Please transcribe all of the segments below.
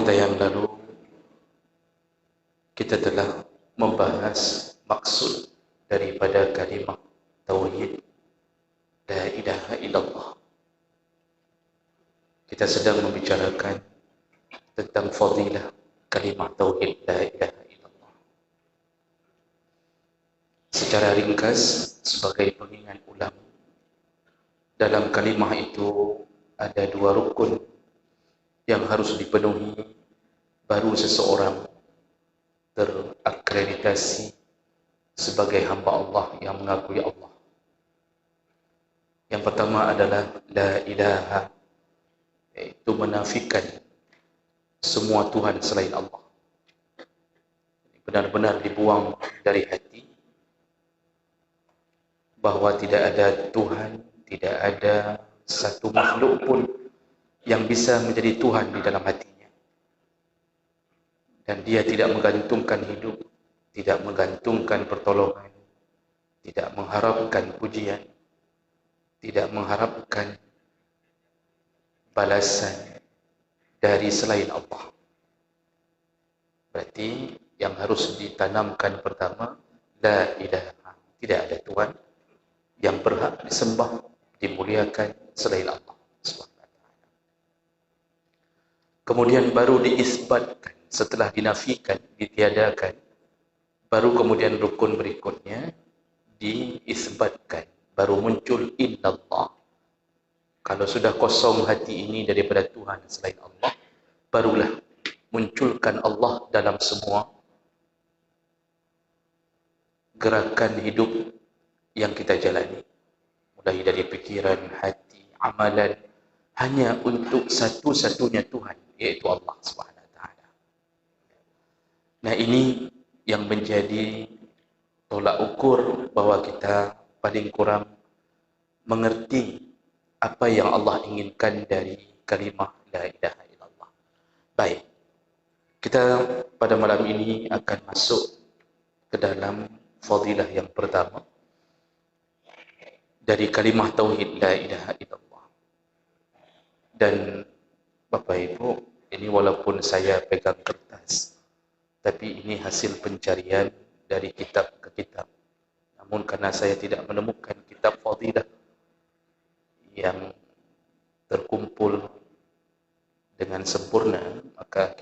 kita yang lalu kita telah membahas maksud daripada kalimat tauhid la ilaha illallah. Kita sedang membicarakan tentang fadilah kalimat tauhid la ilaha illallah. Secara ringkas sebagai pengingat ulang, dalam kalimah itu ada dua rukun yang harus dipenuhi baru seseorang terakreditasi sebagai hamba Allah yang mengakui Allah. Yang pertama adalah la ilaha, yaitu menafikan semua Tuhan selain Allah. Benar-benar dibuang dari hati bahwa tidak ada Tuhan, tidak ada satu makhluk pun yang bisa menjadi Tuhan di dalam hatinya. Dan dia tidak menggantungkan hidup, tidak menggantungkan pertolongan, tidak mengharapkan pujian, tidak mengharapkan balasan dari selain Allah. Berarti yang harus ditanamkan pertama, la ilaha, tidak ada Tuhan yang berhak disembah, dimuliakan selain Allah. Kemudian baru diisbatkan, setelah dinafikan, ditiadakan, baru kemudian rukun berikutnya diisbatkan, baru muncul illallah. Kalau sudah kosong hati ini daripada Tuhan selain Allah, barulah munculkan Allah dalam semua gerakan hidup yang kita jalani. Mulai dari pikiran, hati, amalan, hanya untuk satu-satunya Tuhan, yaitu Allah SWT. Nah, ini yang menjadi tolak ukur bahwa kita paling kurang mengerti apa yang Allah inginkan dari kalimah la ilaha illallah. Baik, kita pada malam ini akan masuk ke dalam fadilah yang pertama dari kalimah tauhid la ilaha illallah. Dan Bapak Ibu, ini walaupun saya pegang kertas, tapi ini hasil pencarian dari kitab ke kitab. Namun karena saya tidak menemukan kitab fadilah yang terkumpul dengan sempurna, maka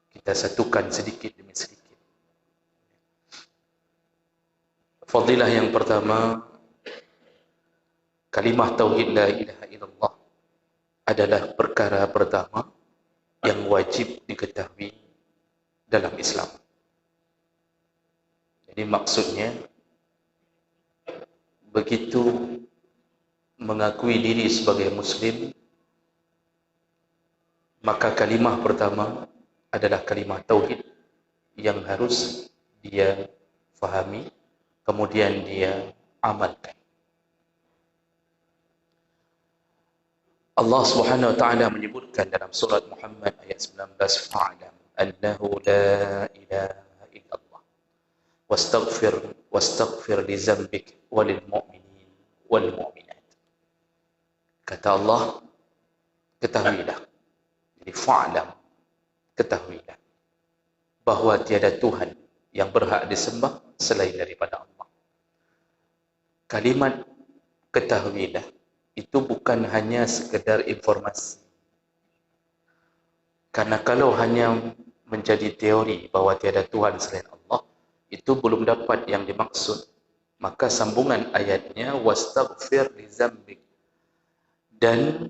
kita satukan sedikit demi sedikit. Fadilah yang pertama, kalimah tauhid la ilaha illallah adalah perkara pertama yang wajib diketahui dalam Islam. Jadi maksudnya, begitu mengakui diri sebagai Muslim, maka kalimah pertama adalah kalimah tauhid yang harus dia fahami, kemudian dia amalkan. Allah Subhanahu wa taala menyebutkan dalam surat Muhammad ayat 19, fa'lam annahu la ilaha illallah wastaghfir li dzambik walil mu'minin wal mu'minat. Kata Allah, ketahuilah. Jadi fa'lam, ketahuilah bahwa tiada Tuhan yang berhak disembah selain daripada Allah. Kalimat ketahuilah itu bukan hanya sekedar informasi. Karena kalau hanya menjadi teori bahwa tiada Tuhan selain Allah, itu belum dapat yang dimaksud. Maka sambungan ayatnya, wastaghfir li dzambik, dan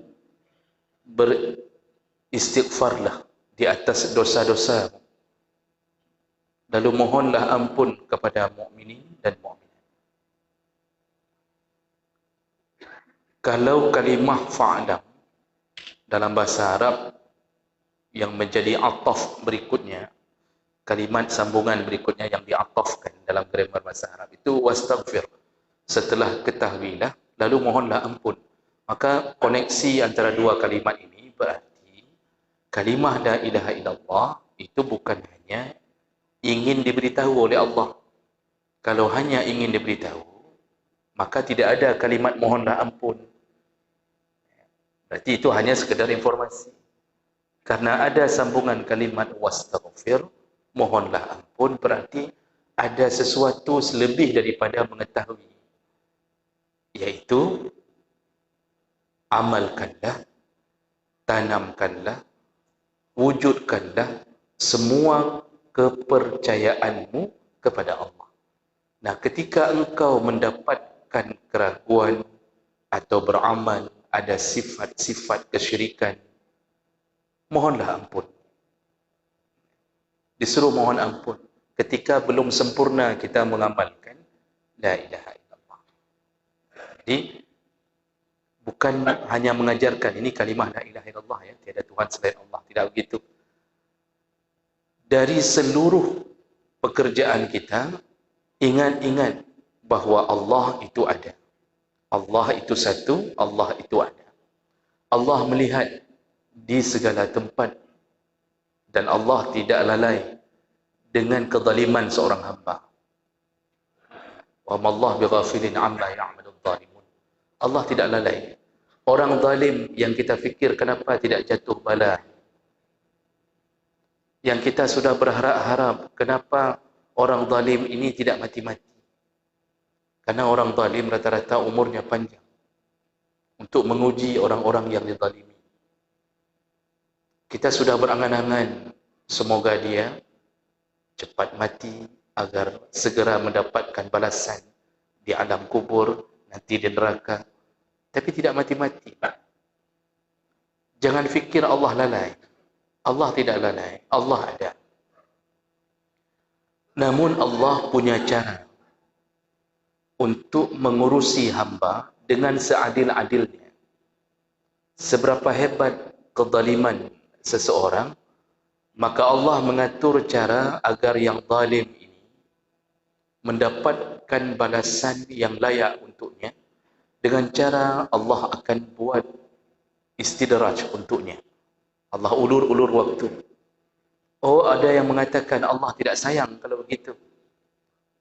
beristighfarlah di atas dosa-dosa, lalu mohonlah ampun kepada mukminin dan mukminat. Kalau kalimah fa'lam dalam bahasa Arab yang menjadi ataf berikutnya, kalimat sambungan berikutnya yang diatafkan dalam grammar bahasa Arab itu wastaghfir, setelah ketahuilah lalu mohonlah ampun. Maka koneksi antara dua kalimat ini berarti kalimah la ilaha illallah itu bukan hanya ingin diberitahu oleh Allah. Kalau hanya ingin diberitahu, maka tidak ada kalimat mohonlah ampun. Berarti itu hanya sekedar informasi. Karena ada sambungan kalimat wastaghfir, mohonlah ampun, berarti ada sesuatu selebih daripada mengetahui, yaitu amalkanlah, tanamkanlah, wujudkanlah semua kepercayaanmu kepada Allah. Nah, ketika engkau mendapatkan keraguan atau beramal ada sifat-sifat kesyirikan, mohonlah ampun. Disuruh mohon ampun ketika belum sempurna kita mengamalkan la ilaha illallah. Jadi bukan hanya mengajarkan ini kalimah la ilaha illallah, ya, tiada Tuhan selain Allah, tidak begitu. Dari seluruh pekerjaan kita, ingat-ingat bahawa Allah itu ada. Allah itu satu, Allah itu ada. Allah melihat di segala tempat dan Allah tidak lalai dengan kezaliman seorang hamba. Wa ma Allah bighafilin amma ya'maludz zalimun. Allah tidak lalai. Orang zalim yang kita fikir kenapa tidak jatuh bala, yang kita sudah berharap-harap kenapa orang zalim ini tidak mati-mati. Karena orang zalim rata-rata umurnya panjang untuk menguji orang-orang yang dizalimi. Kita sudah berangan-angan semoga dia cepat mati agar segera mendapatkan balasan di alam kubur, nanti di neraka. Tapi tidak mati-mati. Jangan fikir Allah lalai. Allah tidak lalai. Allah ada. Namun Allah punya cara untuk mengurusi hamba dengan seadil-adilnya. Seberapa hebat kezaliman seseorang, maka Allah mengatur cara agar yang zalim ini mendapatkan balasan yang layak untuknya. Dengan cara Allah akan buat istidraj untuknya. Allah ulur-ulur waktu. Oh, ada yang mengatakan Allah tidak sayang kalau begitu.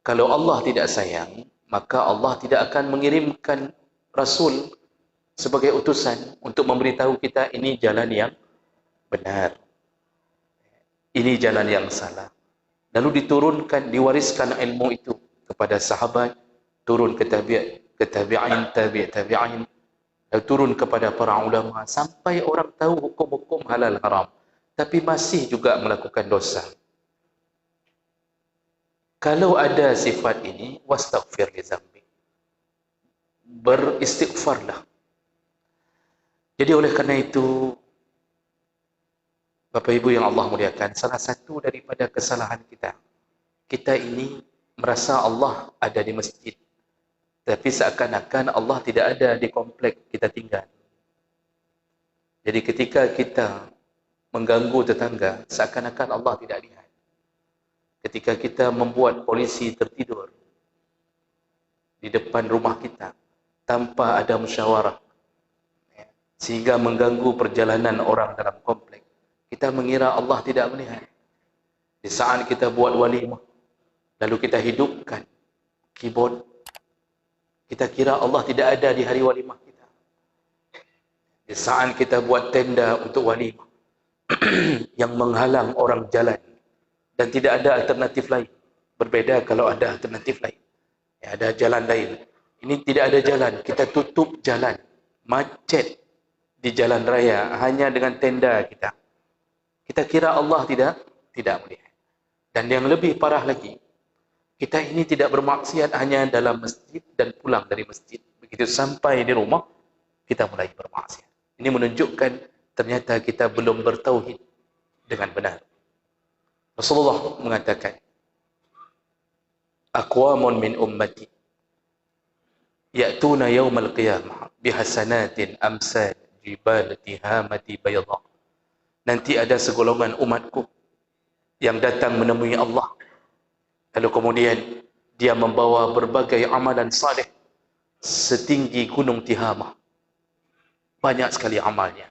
Kalau Allah tidak sayang, maka Allah tidak akan mengirimkan Rasul sebagai utusan untuk memberitahu kita ini jalan yang benar, ini jalan yang salah. Lalu diturunkan, diwariskan ilmu itu kepada sahabat, turun ke tabi'in, tabi'in, lalu turun kepada para ulama, sampai orang tahu hukum-hukum halal haram, tapi masih juga melakukan dosa. Kalau ada sifat ini, wastaghfir li dzambi, beristighfarlah. Jadi oleh karena itu, Bapak Ibu yang Allah muliakan, salah satu daripada kesalahan kita, kita ini merasa Allah ada di masjid, tapi seakan-akan Allah tidak ada di komplek kita tinggal. Jadi ketika kita mengganggu tetangga, seakan-akan Allah tidak lihat. Ketika kita membuat polisi tertidur di depan rumah kita tanpa ada musyawarah, sehingga mengganggu perjalanan orang dalam komplek, kita mengira Allah tidak melihat. Di saat kita buat walimah, lalu kita hidupkan keyboard, kita kira Allah tidak ada di hari walimah kita. Di saat kita buat tenda untuk walimah yang menghalang orang jalan dan tidak ada alternatif lain. Berbeda kalau ada alternatif lain, ya, ada jalan lain. Ini tidak ada jalan, kita tutup jalan, macet di jalan raya hanya dengan tenda kita. Kita kira Allah tidak melihat. Dan yang lebih parah lagi, kita ini tidak bermaksiat hanya dalam masjid dan pulang dari masjid. Begitu sampai di rumah, kita mulai bermaksiat. Ini menunjukkan ternyata kita belum bertauhid dengan benar. Rasulullah mengatakan, aqwamun min ummati ya'tuna yawmal qiyamah bihasanatin amsal jibal tihamati bayadha. Nanti ada segolongan umatku yang datang menemui Allah, lalu kemudian dia membawa berbagai amalan saleh setinggi gunung Tihamah. Banyak sekali amalnya,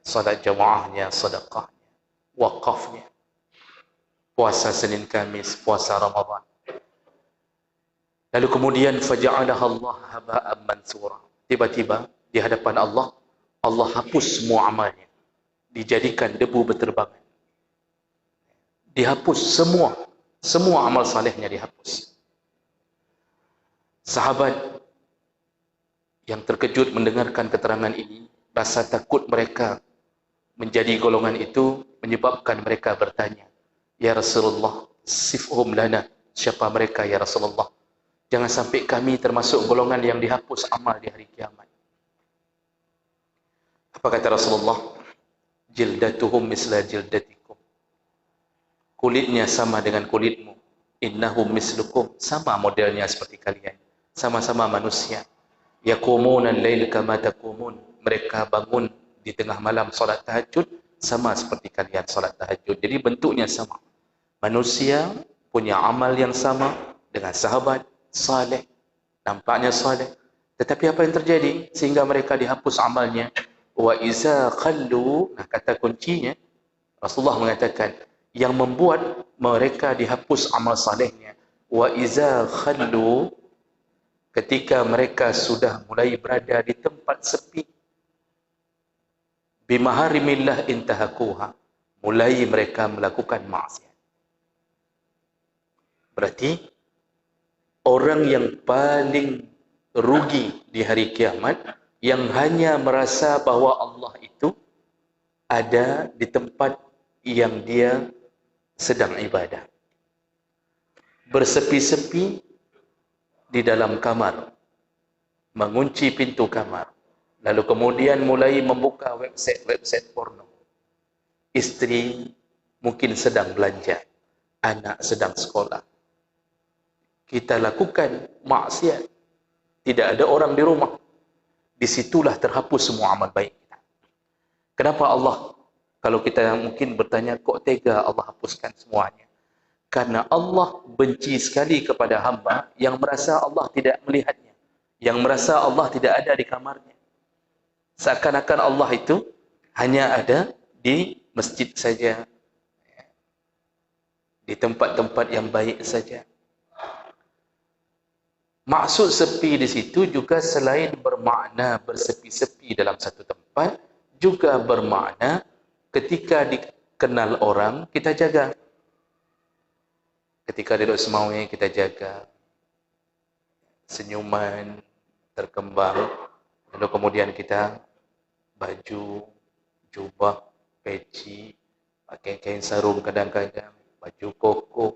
salat jamaahnya, sedekahnya, wakafnya, puasa Senin Kamis, puasa Ramadan. Lalu kemudian faja'alaha Allah haba'an mansura. Tiba-tiba di hadapan Allah, Allah hapus semua amalnya. dijadikan debu berterbangan. Dihapus semua amal salehnya dihapus. Sahabat yang terkejut mendengarkan keterangan ini, rasa takut mereka menjadi golongan itu menyebabkan mereka bertanya, "Ya Rasulullah, sifhum lana." Siapa mereka ya Rasulullah? Jangan sampai kami termasuk golongan yang dihapus amal di hari kiamat. Apa kata Rasulullah? Jildatuhum misla jildatikum. Kulitnya sama dengan kulitmu. Innahum mislukum. Sama modelnya seperti kalian. Sama-sama manusia. Yaqumuna al-lail kama taqumun. Mereka bangun di tengah malam solat tahajud sama seperti kalian solat tahajud. Jadi bentuknya sama. Manusia punya amal yang sama dengan sahabat saleh. Nampaknya saleh. Tetapi apa yang terjadi sehingga mereka dihapus amalnya? Wa iza khallu, nah kata kuncinya Rasulullah mengatakan yang membuat mereka dihapus amal salehnya, wa iza khallu, ketika mereka sudah mulai berada di tempat sepi, bimaharimillah intahakuha, mulai mereka melakukan maksiat. Berarti orang yang paling rugi di hari kiamat yang hanya merasa bahwa Allah itu ada di tempat yang dia sedang ibadah. Bersepi-sepi di dalam kamar, mengunci pintu kamar, lalu kemudian mulai membuka website porno. Istri mungkin sedang belanja, anak sedang sekolah. Kita lakukan maksiat, tidak ada orang di rumah. Disitulah terhapus semua amal baik kita. Kenapa Allah, kalau kita mungkin bertanya, kok tega Allah hapuskan semuanya? Karena Allah benci sekali kepada hamba yang merasa Allah tidak melihatnya, yang merasa Allah tidak ada di kamarnya. Seakan-akan Allah itu hanya ada di masjid saja, di tempat-tempat yang baik saja. Maksud sepi di situ juga selain bermakna bersepi-sepi dalam satu tempat, juga bermakna ketika dikenal orang, kita jaga. Ketika duduk semaunya, kita jaga. Senyuman, terkembang. Lalu kemudian kita baju, jubah, peci, pakai kain sarung kadang-kadang, baju koko.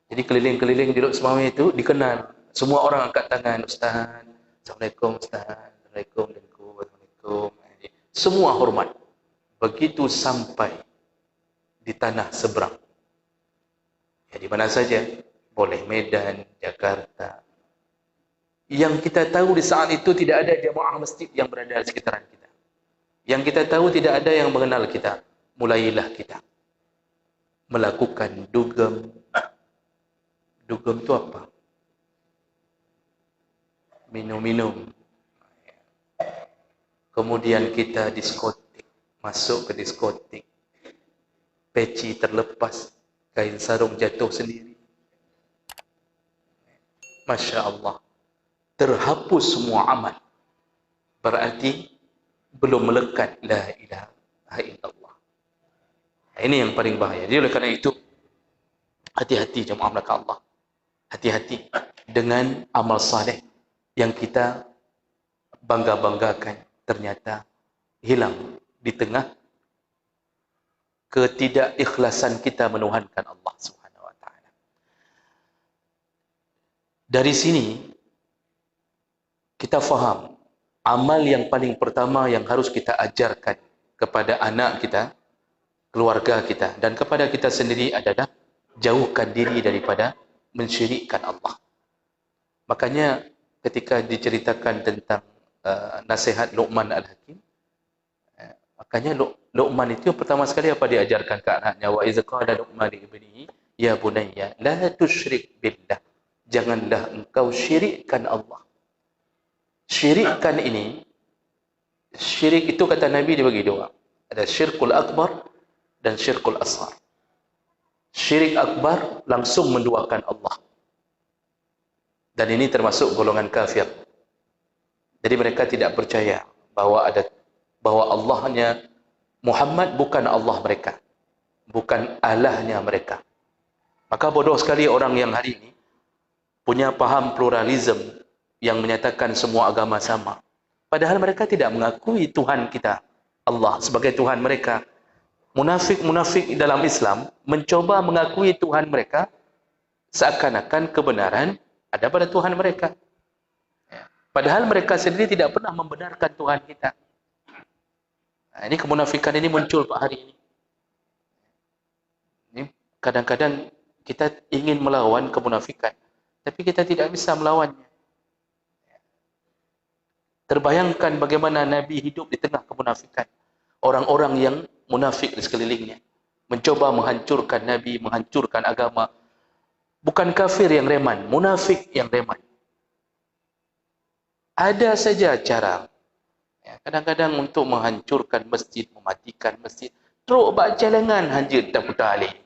Jadi keliling-keliling duduk semaunya itu dikenal. Semua orang angkat tangan, Ustaz. Assalamualaikum Ustaz. Assalamualaikum. Semua hormat. Begitu sampai di tanah seberang. Ya, di mana saja. Boleh Medan, Jakarta. Yang kita tahu di saat itu tidak ada jemaah masjid yang berada di sekitaran kita. Yang kita tahu tidak ada yang mengenal kita. Mulailah kita melakukan dugem. Dugem itu apa? Minum-minum. Kemudian kita diskotik, masuk ke diskotik. Peci terlepas, kain sarung jatuh sendiri. Masya Allah, terhapus semua amal. Berarti belum melekat la ilaha illallah. Ini yang paling bahaya. Jadi oleh kerana itu, hati-hati jemaah belaka Allah. Hati-hati dengan amal saleh yang kita bangga-banggakan ternyata hilang di tengah ketidakikhlasan kita menuhankan Allah Subhanahu wa taala. Dari sini kita faham amal yang paling pertama yang harus kita ajarkan kepada anak kita, keluarga kita dan kepada kita sendiri adalah jauhkan diri daripada mensyirikkan Allah. Makanya ketika diceritakan tentang nasihat Luqman Al-Hakim, makanya Luqman itu pertama sekali apa diajarkan ke anaknya, wa iz qala Luqman li ibnihi ya bunayya la tusyrik billah, janganlah engkau syirikkan Allah. Syirikkan ini, syirik itu kata Nabi dibagi dua, ada syirkul akbar dan syirkul asghar. Syirik akbar langsung menduakan Allah, dan ini termasuk golongan kafir. Jadi mereka tidak percaya bahwa Allah hanya Muhammad bukan Allah mereka, bukan Allahnya mereka. Maka bodoh sekali orang yang hari ini punya paham pluralisme yang menyatakan semua agama sama. Padahal mereka tidak mengakui Tuhan kita, Allah, sebagai Tuhan mereka. Munafik-munafik dalam Islam mencoba mengakui Tuhan mereka seakan-akan kebenaran ada pada Tuhan mereka. Padahal mereka sendiri tidak pernah membenarkan Tuhan kita. Nah, ini kemunafikan ini muncul Pak hari ini. Ini kadang-kadang kita ingin melawan kemunafikan, tapi kita tidak bisa melawannya. Terbayangkan bagaimana Nabi hidup di tengah kemunafikan. Orang-orang yang munafik di sekelilingnya mencoba menghancurkan Nabi, menghancurkan agama. Bukan kafir yang reman, munafik yang reman. Ada saja cara. Kadang-kadang untuk menghancurkan masjid, mematikan masjid, teruk bak celengan hanjir dan putar alik.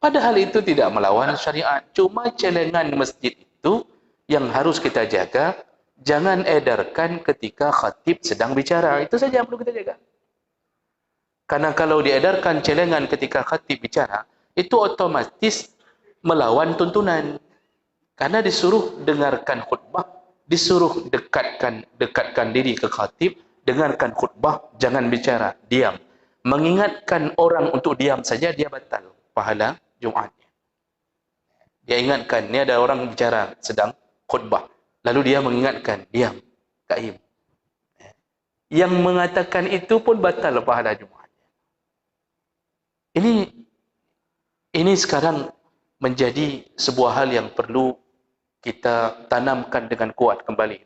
Padahal itu tidak melawan syariat. Cuma celengan masjid itu yang harus kita jaga. Jangan edarkan ketika khatib sedang bicara. Itu saja yang perlu kita jaga. Karena kalau diedarkan celengan ketika khatib bicara, itu otomatis melawan tuntunan. Karena disuruh dengarkan khutbah, disuruh dekatkan diri ke khatib, dengarkan khutbah, jangan bicara, diam. Mengingatkan orang untuk diam saja, dia batal pahala Jumatnya. Dia ingatkan, ni ada orang bicara sedang khutbah. Lalu dia mengingatkan, diam, kaim. Yang mengatakan itu pun batal pahala Jumatnya. Ini sekarang menjadi sebuah hal yang perlu kita tanamkan dengan kuat kembali.